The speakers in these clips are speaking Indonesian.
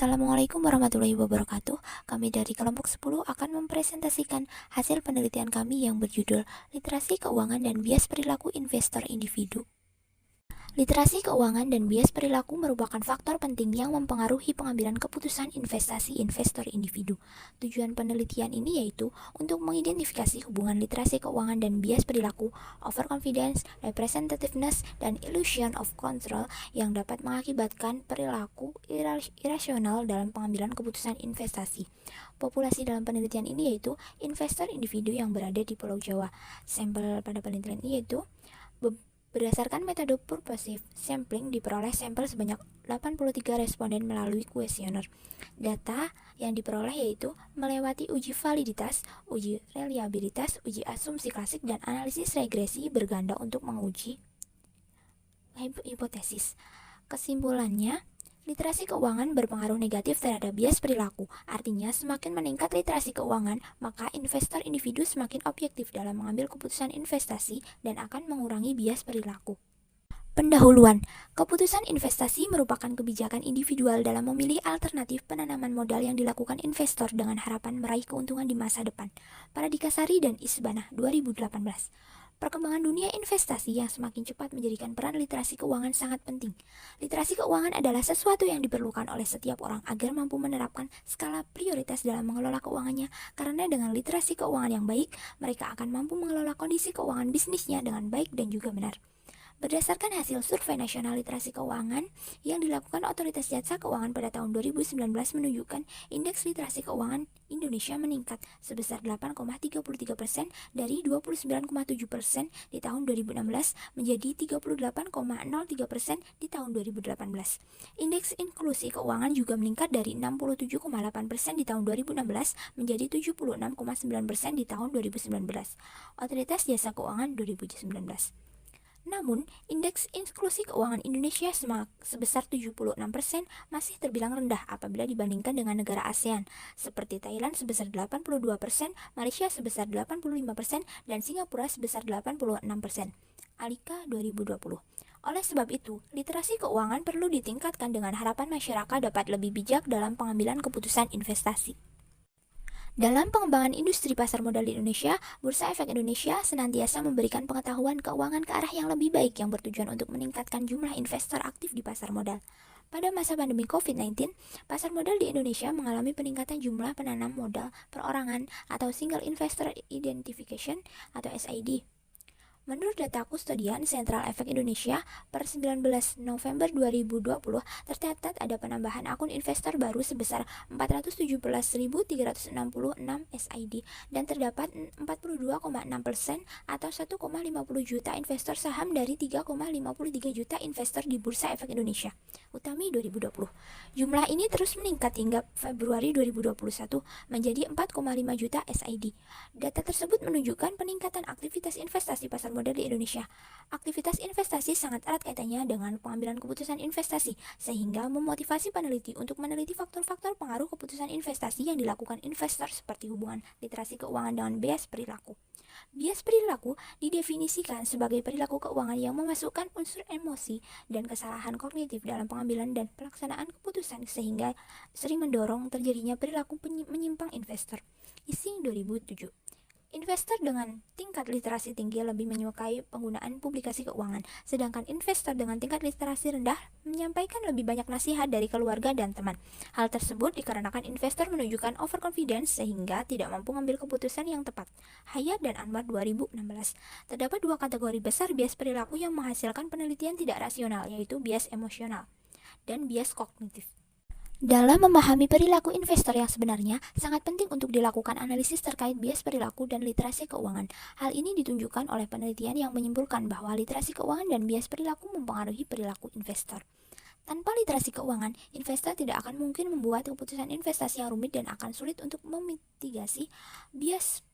Assalamualaikum warahmatullahi wabarakatuh. Kami dari kelompok 10 akan mempresentasikan hasil penelitian kami yang berjudul Literasi Keuangan dan Bias Perilaku Investor Individu. Literasi keuangan dan bias perilaku merupakan faktor penting yang mempengaruhi pengambilan keputusan investasi investor individu. Tujuan penelitian ini yaitu untuk mengidentifikasi hubungan literasi keuangan dan bias perilaku, overconfidence, representativeness, dan illusion of control yang dapat mengakibatkan perilaku irasional dalam pengambilan keputusan investasi. Populasi dalam penelitian ini yaitu investor individu yang berada di Pulau Jawa. Sampel pada penelitian ini yaitu berdasarkan metode purposive sampling diperoleh sampel sebanyak 83 responden melalui kuesioner. Data yang diperoleh yaitu melewati uji validitas, uji reliabilitas, uji asumsi klasik, dan analisis regresi berganda untuk menguji hipotesis. Kesimpulannya, literasi keuangan berpengaruh negatif terhadap bias perilaku. Artinya, semakin meningkat literasi keuangan, maka investor individu semakin objektif dalam mengambil keputusan investasi dan akan mengurangi bias perilaku. Pendahuluan, keputusan investasi merupakan kebijakan individual dalam memilih alternatif penanaman modal yang dilakukan investor dengan harapan meraih keuntungan di masa depan. Paradika Sari dan Isbanah 2018. Perkembangan dunia investasi yang semakin cepat menjadikan peran literasi keuangan sangat penting. Literasi keuangan adalah sesuatu yang diperlukan oleh setiap orang agar mampu menerapkan skala prioritas dalam mengelola keuangannya, karena dengan literasi keuangan yang baik, mereka akan mampu mengelola kondisi keuangan bisnisnya dengan baik dan juga benar. Berdasarkan hasil survei nasional literasi keuangan yang dilakukan Otoritas Jasa Keuangan pada tahun 2019 menunjukkan indeks literasi keuangan Indonesia meningkat sebesar 8,33% dari 29,7% di tahun 2016 menjadi 38,03% di tahun 2018. Indeks inklusi keuangan juga meningkat dari 67,8% di tahun 2016 menjadi 76,9% di tahun 2019. Otoritas Jasa Keuangan 2019. Namun, indeks inklusi keuangan Indonesia sebesar 76% masih terbilang rendah apabila dibandingkan dengan negara ASEAN, seperti Thailand sebesar 82%, Malaysia sebesar 85%, dan Singapura sebesar 86%. Alika 2020. Oleh sebab itu, literasi keuangan perlu ditingkatkan dengan harapan masyarakat dapat lebih bijak dalam pengambilan keputusan investasi. Dalam pengembangan industri pasar modal di Indonesia, Bursa Efek Indonesia senantiasa memberikan pengetahuan keuangan ke arah yang lebih baik yang bertujuan untuk meningkatkan jumlah investor aktif di pasar modal. Pada masa pandemi COVID-19, pasar modal di Indonesia mengalami peningkatan jumlah penanam modal perorangan atau Single Investor Identification atau SID. Menurut data Kustodian Sentral Efek Indonesia, per 19 November 2020 tercatat ada penambahan akun investor baru sebesar 417.366 SID dan terdapat 42,6% atau 1,50 juta investor saham dari 3,53 juta investor di Bursa Efek Indonesia. Utami 2020. Jumlah ini terus meningkat hingga Februari 2021 menjadi 4,5 juta SID. Data tersebut menunjukkan peningkatan aktivitas investasi pasar modal di Indonesia. Aktivitas investasi sangat erat kaitannya dengan pengambilan keputusan investasi, sehingga memotivasi peneliti untuk meneliti faktor-faktor pengaruh keputusan investasi yang dilakukan investor seperti hubungan literasi keuangan dengan bias perilaku. Bias perilaku didefinisikan sebagai perilaku keuangan yang memasukkan unsur emosi dan kesalahan kognitif dalam pengambilan dan pelaksanaan keputusan sehingga sering mendorong terjadinya perilaku menyimpang investor. Ising 2007. Investor dengan tingkat literasi tinggi lebih menyukai penggunaan publikasi keuangan, sedangkan investor dengan tingkat literasi rendah menyampaikan lebih banyak nasihat dari keluarga dan teman. Hal tersebut dikarenakan investor menunjukkan overconfidence sehingga tidak mampu mengambil keputusan yang tepat. Hayat dan Anwar 2016. Terdapat dua kategori besar bias perilaku yang menghasilkan penelitian tidak rasional, yaitu bias emosional dan bias kognitif. Dalam memahami perilaku investor yang sebenarnya, sangat penting untuk dilakukan analisis terkait bias perilaku dan literasi keuangan. Hal ini ditunjukkan oleh penelitian yang menyimpulkan bahwa literasi keuangan dan bias perilaku mempengaruhi perilaku investor. Tanpa literasi keuangan, investor tidak akan mungkin membuat keputusan investasi yang rumit dan akan sulit untuk memitigasi bias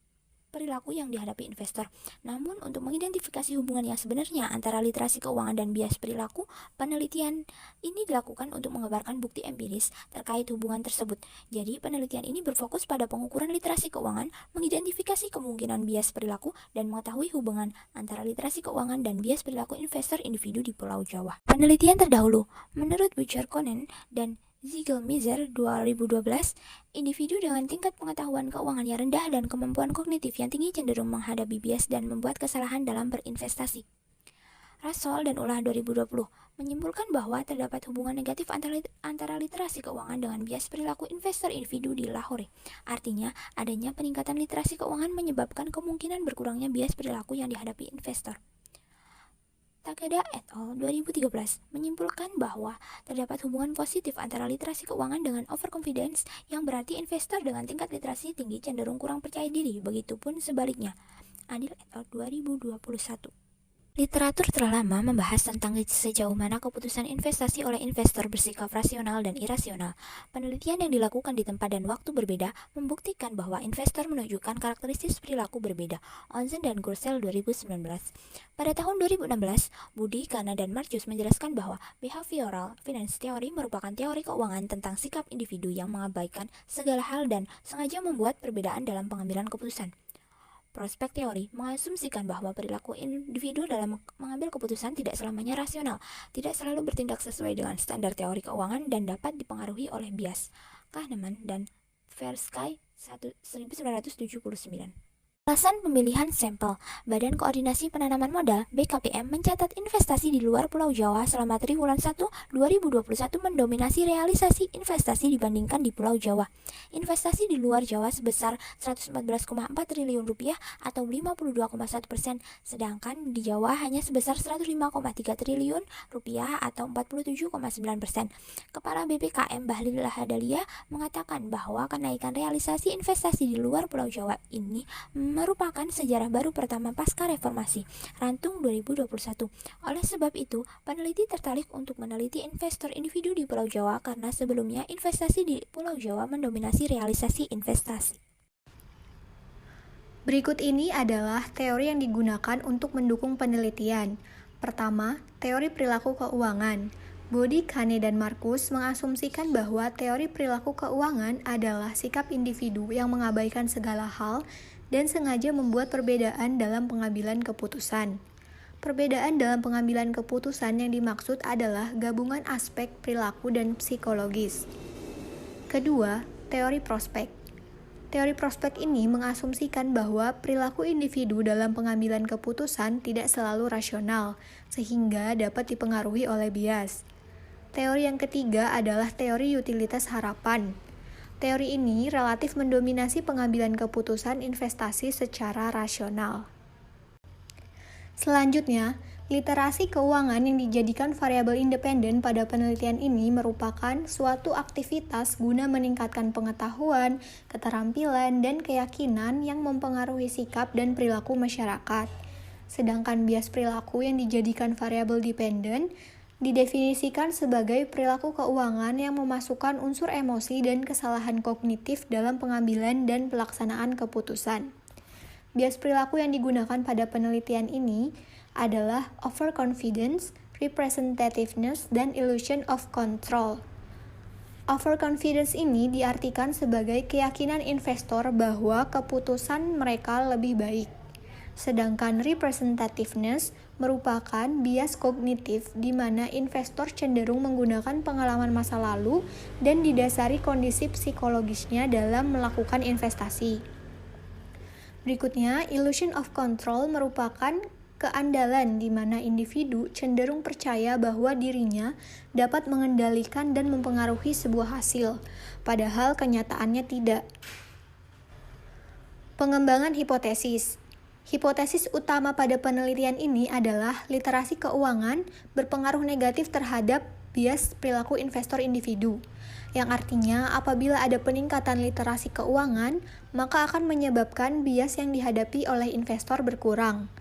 perilaku yang dihadapi investor. Namun, untuk mengidentifikasi hubungan yang sebenarnya antara literasi keuangan dan bias perilaku, penelitian ini dilakukan untuk mengabarkan bukti empiris terkait hubungan tersebut. Jadi, penelitian ini berfokus pada pengukuran literasi keuangan, mengidentifikasi kemungkinan bias perilaku, dan mengetahui hubungan antara literasi keuangan dan bias perilaku investor individu di Pulau Jawa. Penelitian terdahulu, menurut Butcher Conan dan Ziegel-Miller 2012, individu dengan tingkat pengetahuan keuangan yang rendah dan kemampuan kognitif yang tinggi cenderung menghadapi bias dan membuat kesalahan dalam berinvestasi. Russell dan Ulah 2020 menyimpulkan bahwa terdapat hubungan negatif antara literasi keuangan dengan bias perilaku investor individu di Lahore. Artinya, adanya peningkatan literasi keuangan menyebabkan kemungkinan berkurangnya bias perilaku yang dihadapi investor. Takeda et al. 2013 menyimpulkan bahwa terdapat hubungan positif antara literasi keuangan dengan overconfidence, yang berarti investor dengan tingkat literasi tinggi cenderung kurang percaya diri, begitupun sebaliknya. Adil et al. 2021. Literatur telah lama membahas tentang sejauh mana keputusan investasi oleh investor bersikap rasional dan irasional. Penelitian yang dilakukan di tempat dan waktu berbeda membuktikan bahwa investor menunjukkan karakteristik perilaku berbeda. Onzen dan Gursel 2019. Pada tahun 2016, Budi, Kana, dan Marcus menjelaskan bahwa behavioral finance theory merupakan teori keuangan tentang sikap individu yang mengabaikan segala hal dan sengaja membuat perbedaan dalam pengambilan keputusan. Prospek teori mengasumsikan bahwa perilaku individu dalam mengambil keputusan tidak selamanya rasional, tidak selalu bertindak sesuai dengan standar teori keuangan, dan dapat dipengaruhi oleh bias. Kahneman dan Tversky 1979. Alasan pemilihan sampel. Badan Koordinasi Penanaman Modal (BKPM) mencatat investasi di luar Pulau Jawa selama triwulan 1 2021 mendominasi realisasi investasi dibandingkan di Pulau Jawa. Investasi di luar Jawa sebesar Rp114,4 triliun atau 52,1%, sedangkan di Jawa hanya sebesar Rp105,3 triliun atau 47,9%. Kepala BPKM Bahlil Lahadalia mengatakan bahwa kenaikan realisasi investasi di luar Pulau Jawa ini merupakan sejarah baru pertama pasca reformasi Rantung 2021. Oleh sebab itu, peneliti tertarik untuk meneliti investor individu di Pulau Jawa karena sebelumnya investasi di Pulau Jawa mendominasi realisasi investasi. Berikut ini adalah teori yang digunakan untuk mendukung penelitian. Pertama, teori perilaku keuangan. Budi, Kane, dan Marcus mengasumsikan bahwa teori perilaku keuangan adalah sikap individu yang mengabaikan segala hal dan sengaja membuat perbedaan dalam pengambilan keputusan. Perbedaan dalam pengambilan keputusan yang dimaksud adalah gabungan aspek perilaku dan psikologis. Kedua, teori prospek. Teori prospek ini mengasumsikan bahwa perilaku individu dalam pengambilan keputusan tidak selalu rasional, sehingga dapat dipengaruhi oleh bias. Teori yang ketiga adalah teori utilitas harapan. Teori ini relatif mendominasi pengambilan keputusan investasi secara rasional. Selanjutnya, literasi keuangan yang dijadikan variabel independen pada penelitian ini merupakan suatu aktivitas guna meningkatkan pengetahuan, keterampilan, dan keyakinan yang mempengaruhi sikap dan perilaku masyarakat. Sedangkan bias perilaku yang dijadikan variabel dependen didefinisikan sebagai perilaku keuangan yang memasukkan unsur emosi dan kesalahan kognitif dalam pengambilan dan pelaksanaan keputusan. Bias perilaku yang digunakan pada penelitian ini adalah overconfidence, representativeness, dan illusion of control. Overconfidence ini diartikan sebagai keyakinan investor bahwa keputusan mereka lebih baik. Sedangkan representativeness merupakan bias kognitif di mana investor cenderung menggunakan pengalaman masa lalu dan didasari kondisi psikologisnya dalam melakukan investasi. Berikutnya, illusion of control merupakan keandalan di mana individu cenderung percaya bahwa dirinya dapat mengendalikan dan mempengaruhi sebuah hasil, padahal kenyataannya tidak. Pengembangan hipotesis. Hipotesis utama pada penelitian ini adalah literasi keuangan berpengaruh negatif terhadap bias perilaku investor individu, yang artinya apabila ada peningkatan literasi keuangan, maka akan menyebabkan bias yang dihadapi oleh investor berkurang.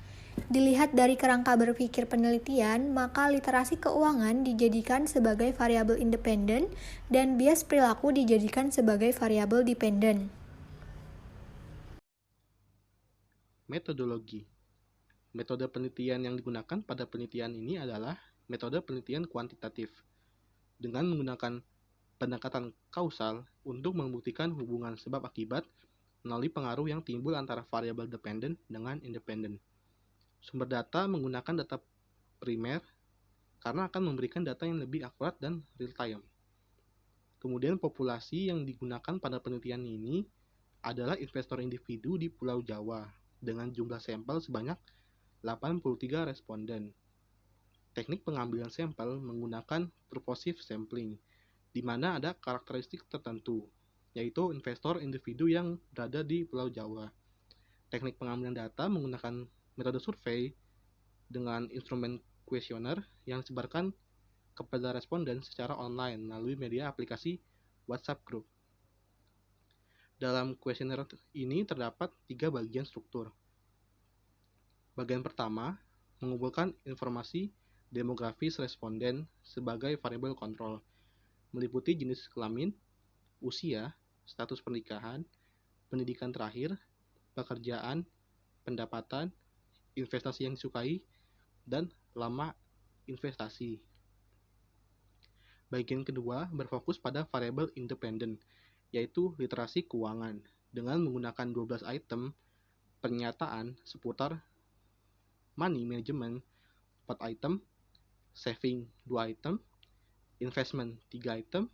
Dilihat dari kerangka berpikir penelitian, maka literasi keuangan dijadikan sebagai variabel independen dan bias perilaku dijadikan sebagai variabel dependen. Metodologi. Metode penelitian yang digunakan pada penelitian ini adalah metode penelitian kuantitatif dengan menggunakan pendekatan kausal untuk membuktikan hubungan sebab akibat melalui pengaruh yang timbul antara variabel dependen dengan independen. Sumber data menggunakan data primer karena akan memberikan data yang lebih akurat dan real time. Kemudian populasi yang digunakan pada penelitian ini adalah investor individu di Pulau Jawa dengan jumlah sampel sebanyak 83 responden. Teknik pengambilan sampel menggunakan purposive sampling, di mana ada karakteristik tertentu, yaitu investor individu yang berada di Pulau Jawa. Teknik pengambilan data menggunakan metode survei dengan instrumen kuesioner yang disebarkan kepada responden secara online melalui media aplikasi WhatsApp Group. Dalam kuesioner ini terdapat 3 bagian struktur. Bagian pertama, mengumpulkan informasi demografis responden sebagai variabel kontrol, meliputi jenis kelamin, usia, status pernikahan, pendidikan terakhir, pekerjaan, pendapatan, investasi yang disukai, dan lama investasi. Bagian kedua berfokus pada variabel independen, yaitu literasi keuangan, dengan menggunakan 12 item pernyataan seputar money management 4 item, saving 2 item, investment 3 item,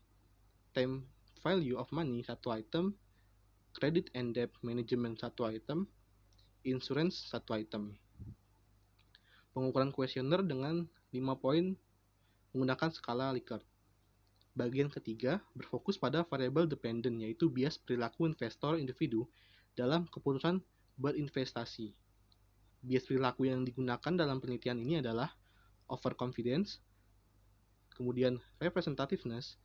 time value of money 1 item, credit and debt management 1 item, insurance 1 item. Pengukuran kuesioner dengan 5 poin menggunakan skala Likert. Bagian ketiga berfokus pada variabel dependent, yaitu bias perilaku investor individu dalam keputusan berinvestasi. Bias perilaku yang digunakan dalam penelitian ini adalah overconfidence, kemudian representativeness,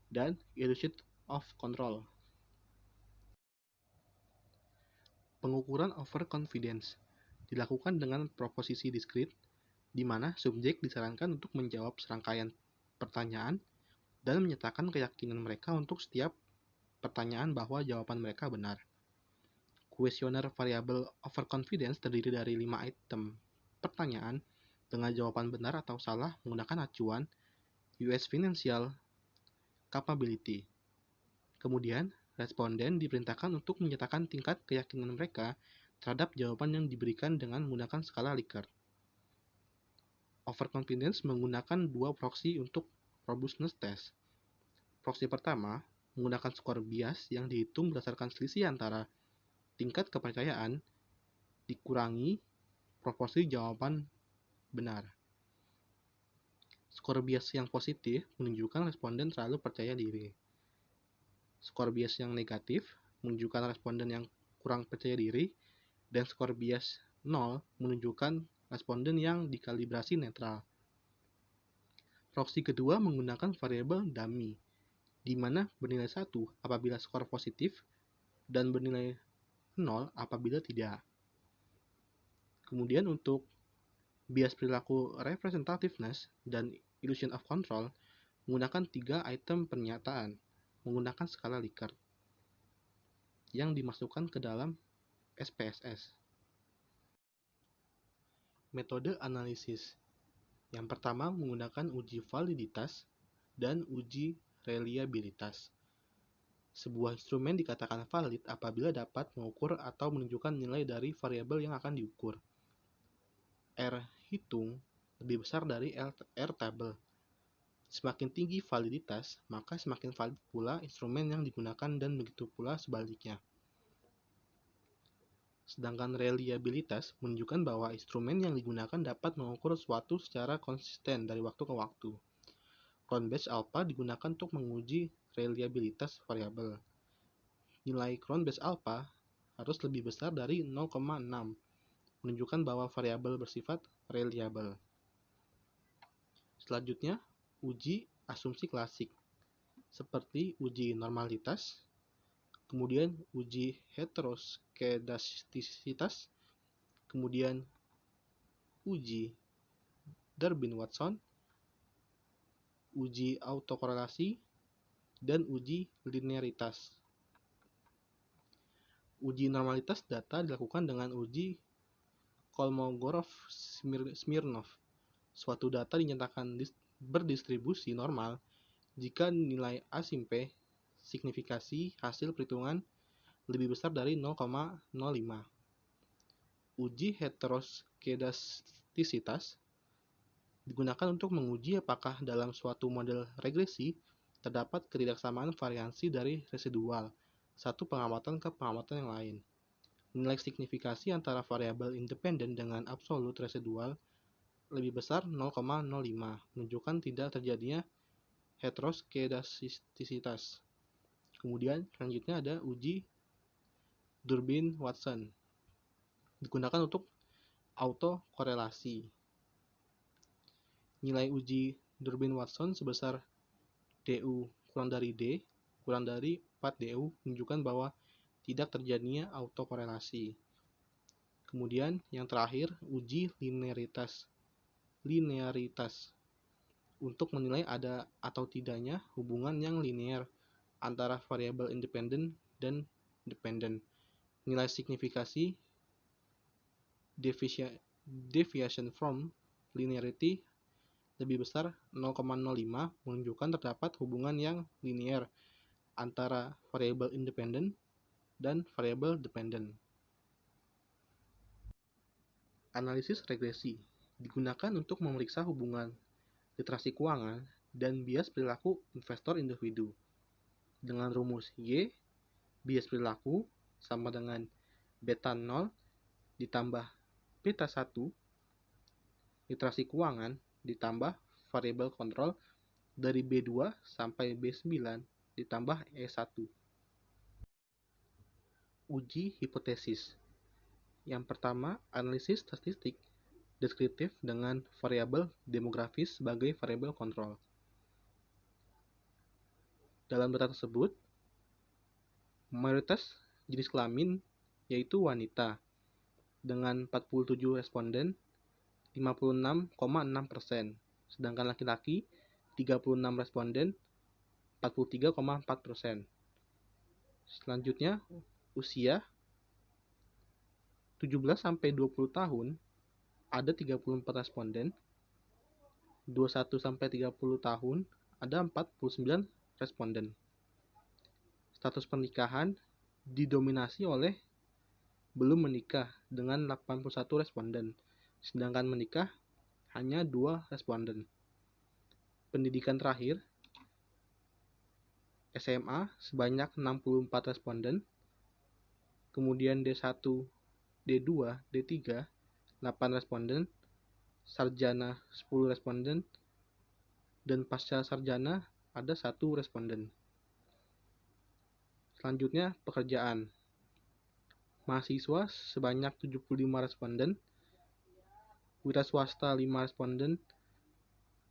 dan illusion of control. Pengukuran overconfidence dilakukan dengan proposisi diskrit, di mana subjek disarankan untuk menjawab serangkaian pertanyaan dan menyatakan keyakinan mereka untuk setiap pertanyaan bahwa jawaban mereka benar. Kuesioner variabel overconfidence terdiri dari 5 item pertanyaan dengan jawaban benar atau salah menggunakan acuan US Financial Capability. Kemudian, responden diperintahkan untuk menyatakan tingkat keyakinan mereka terhadap jawaban yang diberikan dengan menggunakan skala Likert. Overconfidence menggunakan 2 proksi untuk robustness test. Proksi pertama menggunakan skor bias yang dihitung berdasarkan selisih antara tingkat kepercayaan dikurangi proporsi jawaban benar. Skor bias yang positif menunjukkan responden terlalu percaya diri. Skor bias yang negatif menunjukkan responden yang kurang percaya diri, dan skor bias 0 menunjukkan responden yang dikalibrasi netral. Proksi kedua menggunakan variabel dummy, di mana bernilai 1 apabila skor positif dan bernilai 0 apabila tidak. Kemudian untuk bias perilaku representativeness dan illusion of control menggunakan 3 item pernyataan menggunakan skala Likert yang dimasukkan ke dalam SPSS. Metode analisis. Yang pertama menggunakan uji validitas dan uji reliabilitas. Sebuah instrumen dikatakan valid apabila dapat mengukur atau menunjukkan nilai dari variabel yang akan diukur. R hitung lebih besar dari R tabel. Semakin tinggi validitas, maka semakin valid pula instrumen yang digunakan dan begitu pula sebaliknya. Sedangkan reliabilitas menunjukkan bahwa instrumen yang digunakan dapat mengukur suatu secara konsisten dari waktu ke waktu. Cron-based alpha digunakan untuk menguji reliabilitas variabel. Nilai cron-based alpha harus lebih besar dari 0,6, menunjukkan bahwa variabel bersifat reliable. Selanjutnya, uji asumsi klasik, seperti uji normalitas, kemudian uji heteroskedastisitas, kemudian uji Durbin-Watson, uji autokorelasi, dan uji linearitas. Uji normalitas data dilakukan dengan uji Kolmogorov-Smirnov. Suatu data dinyatakan berdistribusi normal jika nilai A-P signifikasi hasil perhitungan lebih besar dari 0,05. Uji heteroskedastisitas digunakan untuk menguji apakah dalam suatu model regresi terdapat ketidaksamaan variansi dari residual satu pengamatan ke pengamatan yang lain. Nilai signifikasi antara variabel independen dengan absolut residual lebih besar 0,05, menunjukkan tidak terjadinya heteroskedastisitas. Kemudian selanjutnya ada uji Durbin-Watson, digunakan untuk autokorelasi. Nilai uji Durbin-Watson sebesar du kurang dari d kurang dari 4du menunjukkan bahwa tidak terjadinya autokorelasi. Kemudian yang terakhir, uji linearitas untuk menilai ada atau tidaknya hubungan yang linear antara variabel independen dan dependen. Nilai signifikasi deviation from linearity lebih besar 0,05 menunjukkan terdapat hubungan yang linear antara variabel independen dan variabel dependen. Analisis regresi digunakan untuk memeriksa hubungan literasi keuangan dan bias perilaku investor individu. Dengan rumus Y, bias perilaku sama dengan beta 0 ditambah beta 1, literasi keuangan ditambah variabel kontrol dari B2 sampai B9 ditambah E1. Uji hipotesis. Yang pertama, analisis statistik deskriptif dengan variabel demografis sebagai variabel kontrol. Dalam data tersebut, mayoritas jenis kelamin yaitu wanita dengan 47 responden 56,6%, sedangkan laki-laki 36 responden 43,4%. Selanjutnya, usia 17 sampai 20 tahun ada 34 responden, 21 sampai 30 tahun ada 49 responden. Status pernikahan didominasi oleh belum menikah dengan 81 responden, sedangkan menikah hanya 2 responden. Pendidikan terakhir, SMA sebanyak 64 responden, kemudian D1, D2, D3, 8 responden, sarjana 10 responden, dan pasca sarjana ada 1 responden. Selanjutnya, pekerjaan. Mahasiswa sebanyak 75 responden, wira swasta 5 responden,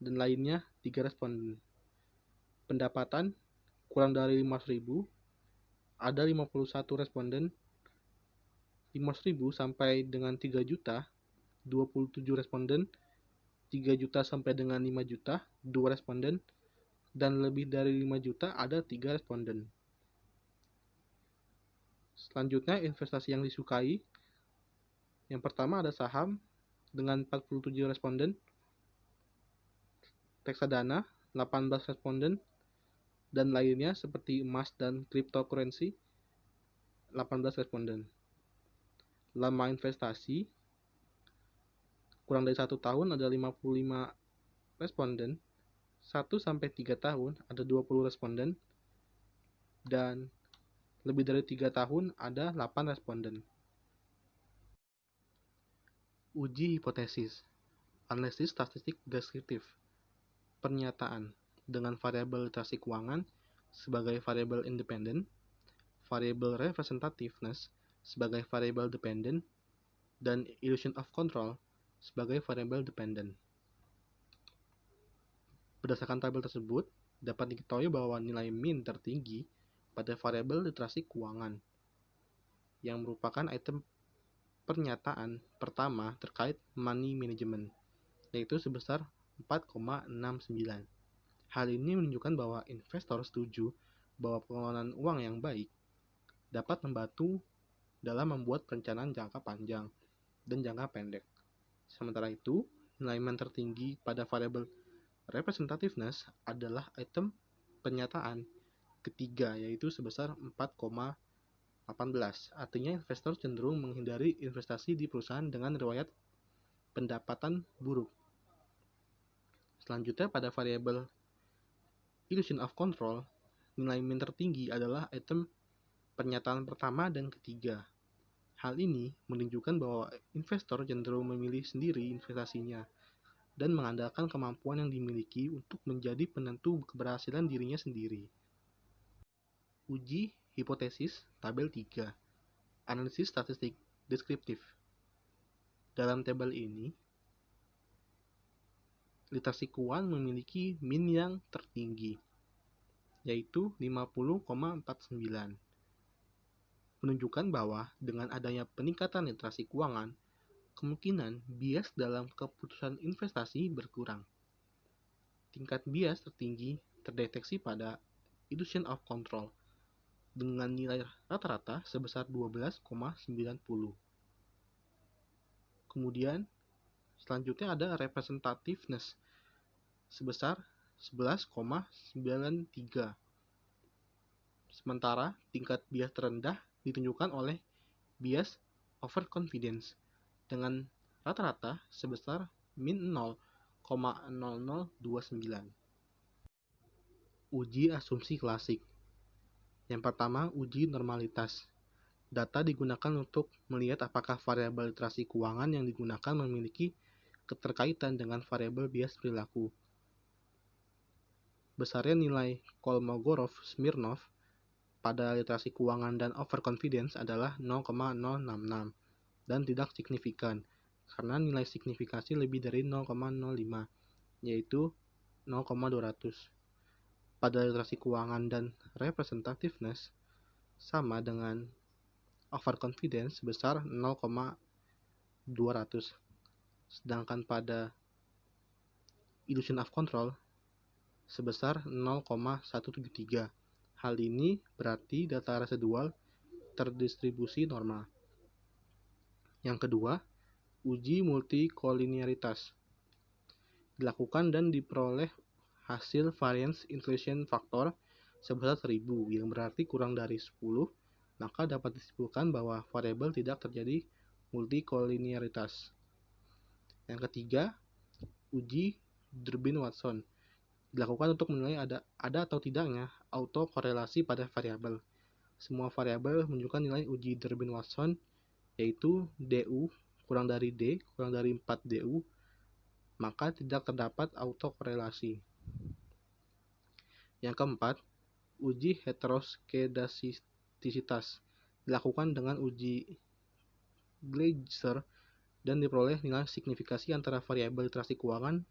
dan lainnya 3 responden. Pendapatan kurang dari 500.000, ada 51 responden, 500.000 sampai dengan 3 juta, 27 responden, 3 juta sampai dengan 5 juta, 2 responden, dan lebih dari 5 juta ada 3 responden. Selanjutnya, investasi yang disukai. Yang pertama ada saham dengan 47 responden, reksadana 18 responden, dan lainnya seperti emas dan cryptocurrency 18 responden. Lama investasi kurang dari 1 tahun ada 55 responden, 1 sampai 3 tahun ada 20 responden, dan lebih dari 3 tahun ada 8 responden. Uji hipotesis. Analisis statistik deskriptif. Pernyataan dengan variabel literasi keuangan sebagai variabel independen, variabel representativeness sebagai variabel dependen, dan illusion of control sebagai variabel dependen. Berdasarkan tabel tersebut, dapat diketahui bahwa nilai min tertinggi pada variabel literasi keuangan, yang merupakan item pernyataan pertama terkait money management, yaitu sebesar 4,69. Hal ini menunjukkan bahwa investor setuju bahwa pengelolaan uang yang baik dapat membantu dalam membuat perencanaan jangka panjang dan jangka pendek. Sementara itu, nilai min tertinggi pada variabel representativeness adalah item pernyataan ketiga, yaitu sebesar 4,18. Artinya investor cenderung menghindari investasi di perusahaan dengan riwayat pendapatan buruk. Selanjutnya pada variabel illusion of control, nilai min tertinggi adalah item pernyataan pertama dan ketiga. Hal ini menunjukkan bahwa investor cenderung memilih sendiri investasinya dan mengandalkan kemampuan yang dimiliki untuk menjadi penentu keberhasilan dirinya sendiri. Uji hipotesis tabel 3. Analisis statistik deskriptif. Dalam tabel ini, literasi keuangan memiliki min yang tertinggi, yaitu 50,49. Menunjukkan bahwa dengan adanya peningkatan literasi keuangan, kemungkinan bias dalam keputusan investasi berkurang. Tingkat bias tertinggi terdeteksi pada illusion of control dengan nilai rata-rata sebesar 12,90. Kemudian selanjutnya ada representativeness sebesar 11,93. Sementara tingkat bias terendah ditunjukkan oleh bias overconfidence dengan rata-rata sebesar min 0,0029. Uji asumsi klasik. Yang pertama, uji normalitas. Data digunakan untuk melihat apakah variabel literasi keuangan yang digunakan memiliki keterkaitan dengan variabel bias perilaku. Besarnya nilai Kolmogorov-Smirnov pada literasi keuangan dan overconfidence adalah 0,066 dan tidak signifikan karena nilai signifikasi lebih dari 0,05 yaitu 0,200. Pada literasi keuangan dan representativeness sama dengan overconfidence sebesar 0,200. Sedangkan pada illusion of control sebesar 0,173. Hal ini berarti data residual terdistribusi normal. Yang kedua, uji multikolinearitas. Dilakukan dan diperoleh hasil variance inflation factor sebesar 1000 yang berarti kurang dari 10, maka dapat disimpulkan bahwa variabel tidak terjadi multikolinearitas. Yang ketiga, uji Durbin-Watson. Dilakukan untuk menilai ada atau tidaknya autokorelasi pada variabel. Semua variabel menunjukkan nilai uji Durbin-Watson yaitu DU kurang dari D kurang dari 4 DU, maka tidak terdapat autokorelasi. Yang keempat, uji heteroskedastisitas. Dilakukan dengan uji Gleiser dan diperoleh nilai signifikasi antara variabel literasi keuangan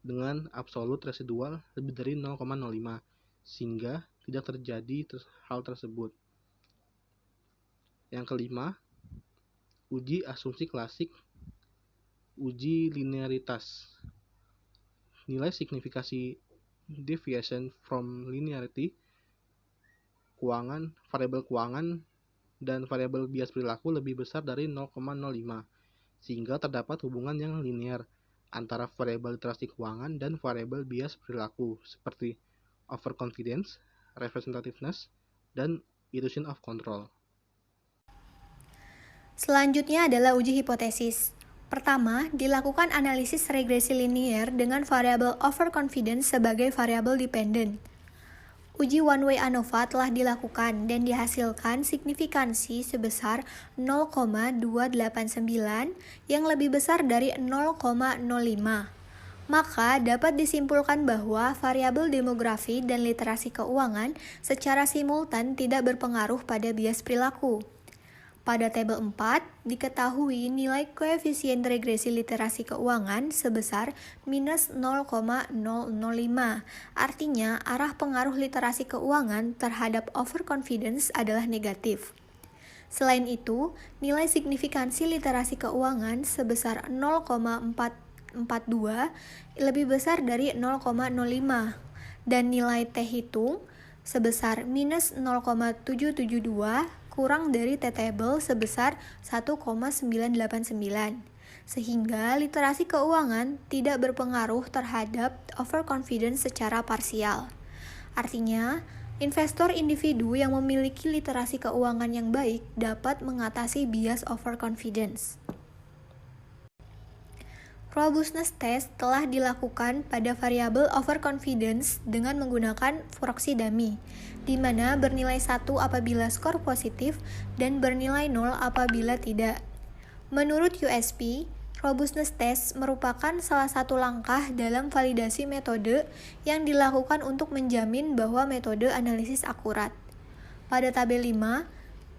dengan absolut residual lebih dari 0,05 sehingga tidak terjadi hal tersebut. Yang kelima, uji asumsi klasik, uji linearitas. Nilai signifikasi deviation from linearity variabel keuangan dan variabel bias perilaku lebih besar dari 0,05 sehingga terdapat hubungan yang linear antara variabel literasi keuangan dan variabel bias perilaku seperti overconfidence, representativeness, dan illusion of control. Selanjutnya adalah uji hipotesis. Pertama, dilakukan analisis regresi linier dengan variabel overconfidence sebagai variabel dependent. Uji one-way ANOVA telah dilakukan dan dihasilkan signifikansi sebesar 0,289 yang lebih besar dari 0,05. Maka dapat disimpulkan bahwa variabel demografi dan literasi keuangan secara simultan tidak berpengaruh pada bias perilaku. Pada tabel 4, diketahui nilai koefisien regresi literasi keuangan sebesar minus 0,005. Artinya, arah pengaruh literasi keuangan terhadap overconfidence adalah negatif. Selain itu, nilai signifikansi literasi keuangan sebesar 0,442 lebih besar dari 0,05 dan nilai T hitung sebesar minus 0,772 kurang dari T-table sebesar 1,989, sehingga literasi keuangan tidak berpengaruh terhadap overconfidence secara parsial. Artinya, investor individu yang memiliki literasi keuangan yang baik dapat mengatasi bias overconfidence. Robustness test telah dilakukan pada variabel overconfidence dengan menggunakan proxy dummy, di mana bernilai 1 apabila skor positif dan bernilai 0 apabila tidak. Menurut USP, robustness test merupakan salah satu langkah dalam validasi metode yang dilakukan untuk menjamin bahwa metode analisis akurat. Pada tabel 5,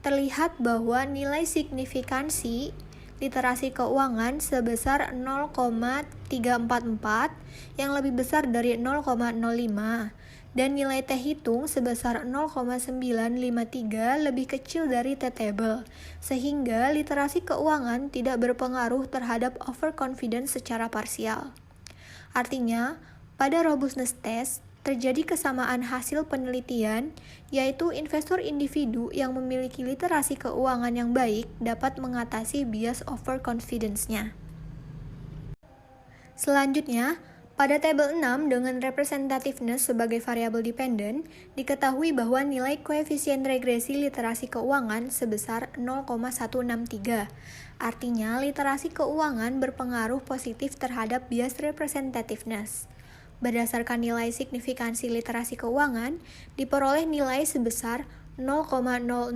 terlihat bahwa nilai signifikansi literasi keuangan sebesar 0,344 yang lebih besar dari 0,05 dan nilai T hitung sebesar 0,953 lebih kecil dari T table, sehingga literasi keuangan tidak berpengaruh terhadap overconfidence secara parsial. Artinya, pada robustness test, terjadi kesamaan hasil penelitian, yaitu investor individu yang memiliki literasi keuangan yang baik dapat mengatasi bias overconfidence-nya. Selanjutnya, pada tabel 6 dengan representativeness sebagai variabel dependent, diketahui bahwa nilai koefisien regresi literasi keuangan sebesar 0,163. Artinya, literasi keuangan berpengaruh positif terhadap bias representativeness. Berdasarkan nilai signifikansi literasi keuangan, diperoleh nilai sebesar 0,001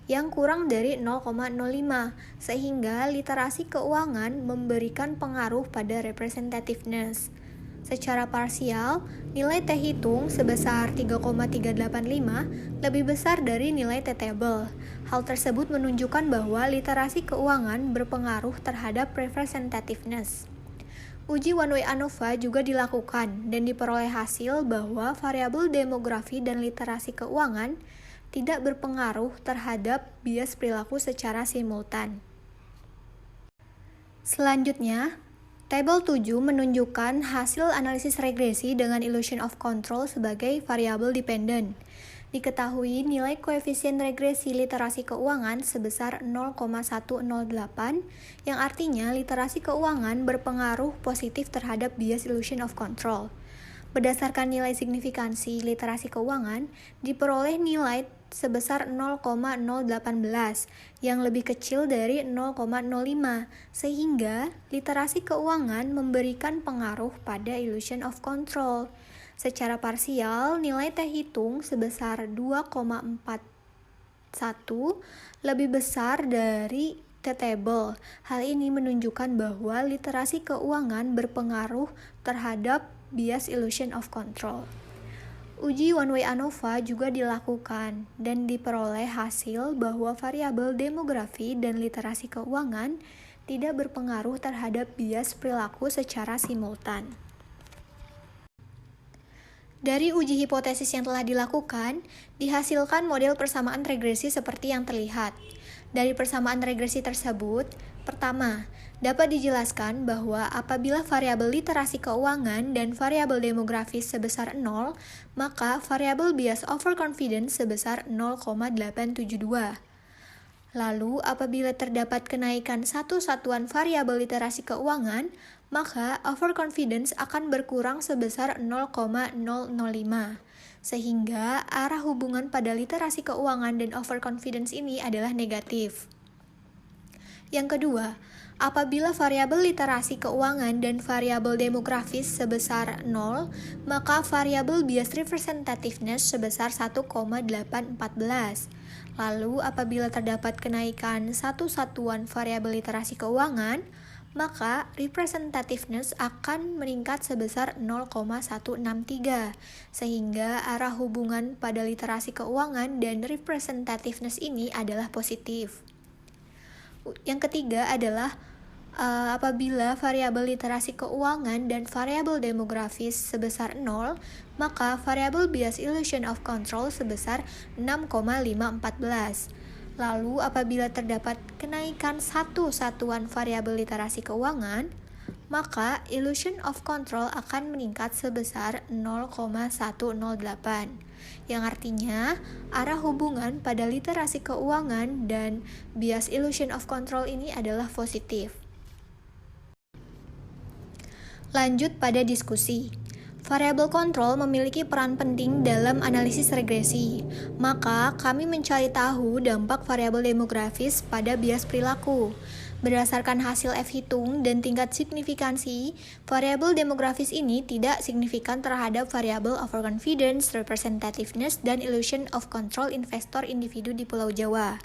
yang kurang dari 0,05, sehingga literasi keuangan memberikan pengaruh pada representativeness. Secara parsial, nilai T hitung sebesar 3,385 lebih besar dari nilai T table. Hal tersebut menunjukkan bahwa literasi keuangan berpengaruh terhadap representativeness. Uji one-way ANOVA juga dilakukan dan diperoleh hasil bahwa variabel demografi dan literasi keuangan tidak berpengaruh terhadap bias perilaku secara simultan. Selanjutnya, tabel 7 menunjukkan hasil analisis regresi dengan illusion of control sebagai variabel dependent. Diketahui nilai koefisien regresi literasi keuangan sebesar 0,108, yang artinya literasi keuangan berpengaruh positif terhadap bias illusion of control. Berdasarkan nilai signifikansi literasi keuangan, diperoleh nilai sebesar 0,018, yang lebih kecil dari 0,05, sehingga literasi keuangan memberikan pengaruh pada illusion of control. Secara parsial, nilai T hitung sebesar 2,41 lebih besar dari T table. Hal ini menunjukkan bahwa literasi keuangan berpengaruh terhadap bias illusion of control. Uji one-way ANOVA juga dilakukan dan diperoleh hasil bahwa variabel demografi dan literasi keuangan tidak berpengaruh terhadap bias perilaku secara simultan. Dari uji hipotesis yang telah dilakukan, dihasilkan model persamaan regresi seperti yang terlihat. Dari persamaan regresi tersebut, pertama, dapat dijelaskan bahwa apabila variabel literasi keuangan dan variabel demografis sebesar 0, maka variabel bias overconfidence sebesar 0,872. Lalu, apabila terdapat kenaikan satu satuan variabel literasi keuangan, maka overconfidence akan berkurang sebesar 0,005, sehingga arah hubungan pada literasi keuangan dan overconfidence ini adalah negatif. Yang kedua, apabila variabel literasi keuangan dan variabel demografis sebesar 0, maka variabel bias representativeness sebesar 1,814. Lalu, apabila terdapat kenaikan satu satuan variabel literasi keuangan, maka representativeness akan meningkat sebesar 0,163, sehingga arah hubungan pada literasi keuangan dan representativeness ini adalah positif. Yang ketiga adalah apabila variabel literasi keuangan dan variabel demografis sebesar 0, maka variabel bias illusion of control sebesar 6,514. Lalu, apabila terdapat kenaikan satu satuan variabel literasi keuangan, maka illusion of control akan meningkat sebesar 0,108, yang artinya arah hubungan pada literasi keuangan dan bias illusion of control ini adalah positif. Lanjut pada diskusi. Variabel kontrol memiliki peran penting dalam analisis regresi, maka kami mencari tahu dampak variabel demografis pada bias perilaku. Berdasarkan hasil F-hitung dan tingkat signifikansi, variabel demografis ini tidak signifikan terhadap variabel overconfidence, representativeness, dan illusion of control investor individu di Pulau Jawa.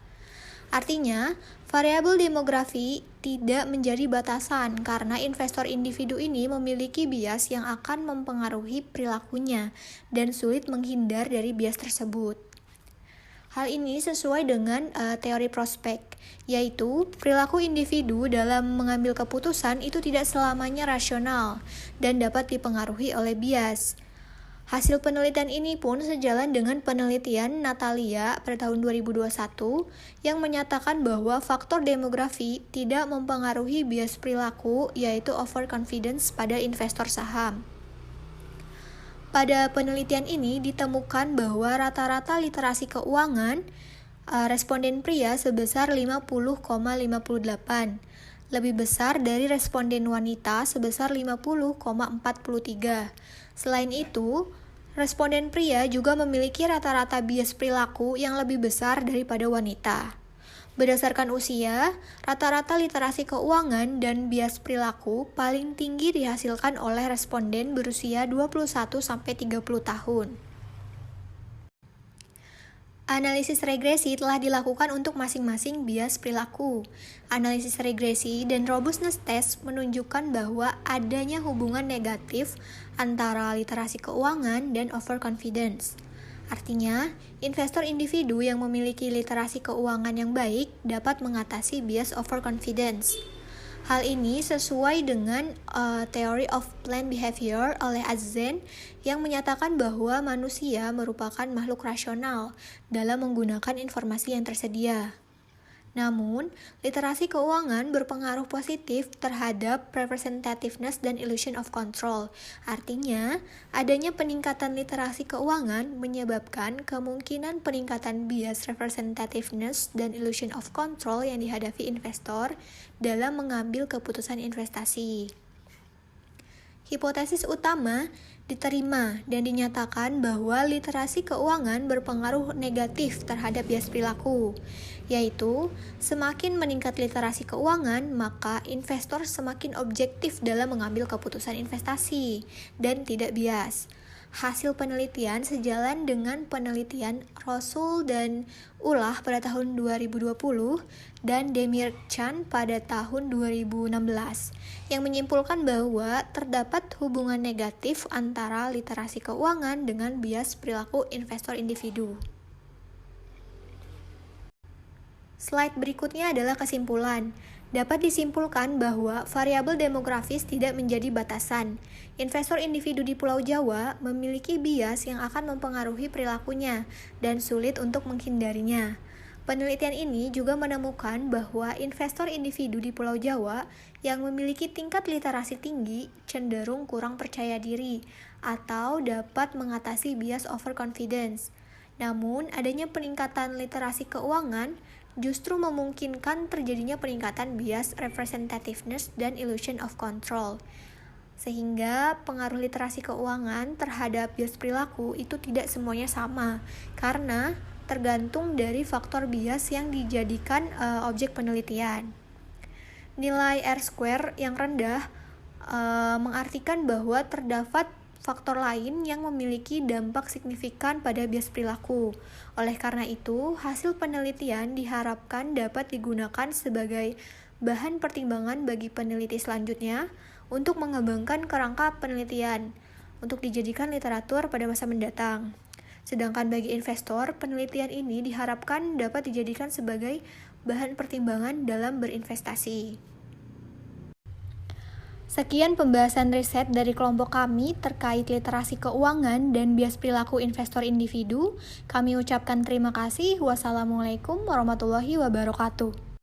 Artinya, variabel demografi tidak menjadi batasan karena investor individu ini memiliki bias yang akan mempengaruhi perilakunya dan sulit menghindar dari bias tersebut. Hal ini sesuai dengan teori prospek, yaitu perilaku individu dalam mengambil keputusan itu tidak selamanya rasional dan dapat dipengaruhi oleh bias. Hasil penelitian ini pun sejalan dengan penelitian Natalia pada tahun 2021 yang menyatakan bahwa faktor demografi tidak mempengaruhi bias perilaku, yaitu overconfidence pada investor saham. Pada penelitian ini ditemukan bahwa rata-rata literasi keuangan responden pria sebesar 50,58, lebih besar dari responden wanita sebesar 50,43. Selain itu, responden pria juga memiliki rata-rata bias perilaku yang lebih besar daripada wanita. Berdasarkan usia, rata-rata literasi keuangan dan bias perilaku paling tinggi dihasilkan oleh responden berusia 21-30 tahun. Analisis regresi telah dilakukan untuk masing-masing bias perilaku. Analisis regresi dan robustness test menunjukkan bahwa adanya hubungan negatif antara literasi keuangan dan overconfidence. Artinya, investor individu yang memiliki literasi keuangan yang baik dapat mengatasi bias overconfidence. Hal ini sesuai dengan Theory of Planned Behavior oleh Azen yang menyatakan bahwa manusia merupakan makhluk rasional dalam menggunakan informasi yang tersedia. Namun, literasi keuangan berpengaruh positif terhadap representativeness dan illusion of control. Artinya, adanya peningkatan literasi keuangan menyebabkan kemungkinan peningkatan bias representativeness dan illusion of control yang dihadapi investor dalam mengambil keputusan investasi. Hipotesis utama diterima dan dinyatakan bahwa literasi keuangan berpengaruh negatif terhadap bias perilaku, yaitu semakin meningkat literasi keuangan, maka investor semakin objektif dalam mengambil keputusan investasi dan tidak bias. Hasil penelitian sejalan dengan penelitian Rosul dan Ulah pada tahun 2020 dan Demir Chan pada tahun 2016 yang menyimpulkan bahwa terdapat hubungan negatif antara literasi keuangan dengan bias perilaku investor individu. Slide berikutnya adalah kesimpulan. Dapat disimpulkan bahwa variabel demografis tidak menjadi batasan. Investor individu di Pulau Jawa memiliki bias yang akan mempengaruhi perilakunya dan sulit untuk menghindarinya. Penelitian ini juga menemukan bahwa investor individu di Pulau Jawa yang memiliki tingkat literasi tinggi cenderung kurang percaya diri atau dapat mengatasi bias overconfidence. Namun, adanya peningkatan literasi keuangan justru memungkinkan terjadinya peningkatan bias representativeness dan illusion of control. Sehingga pengaruh literasi keuangan terhadap bias perilaku itu tidak semuanya sama, karena tergantung dari faktor bias yang dijadikan objek penelitian. Nilai R-square yang rendah mengartikan bahwa terdapat faktor lain yang memiliki dampak signifikan pada bias perilaku. Oleh karena itu, hasil penelitian diharapkan dapat digunakan sebagai bahan pertimbangan bagi peneliti selanjutnya untuk mengembangkan kerangka penelitian untuk dijadikan literatur pada masa mendatang. Sedangkan bagi investor, penelitian ini diharapkan dapat dijadikan sebagai bahan pertimbangan dalam berinvestasi. Sekian pembahasan riset dari kelompok kami terkait literasi keuangan dan bias perilaku investor individu. Kami ucapkan terima kasih. Wassalamualaikum warahmatullahi wabarakatuh.